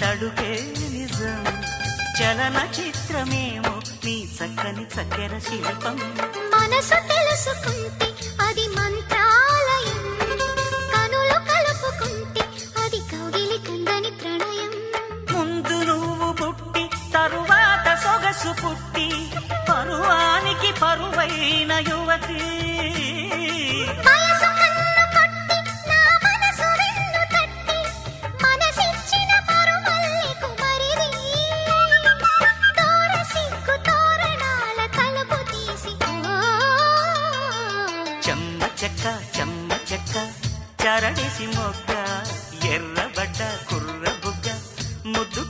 తడుకే నిజం చలన చిత్రమేమో నీ చక్కని చక్కెర శిల్పం మనసు తెలుసుకుంటే అది మంత్రాలయం కనులు కలుపుకుంటే అది కౌగిలి కందని ప్రణయం ముందు నువ్వు పుట్టి తరువాత సొగసు పుట్టి పరువానికి పరువైన యువతి వయసు కన్ను కొట్టి నా మనసు వెన్ను తట్టి మనసిచ్చిన పరుమల్లెకు మరిది తోర సిగ్గు తోరణాల తలుపు తీసి చెమ్మ చెక్క చరడేసి మొగ్గ ఎర్రబడ్డ కుర్ర బుగ్గ ముద్దు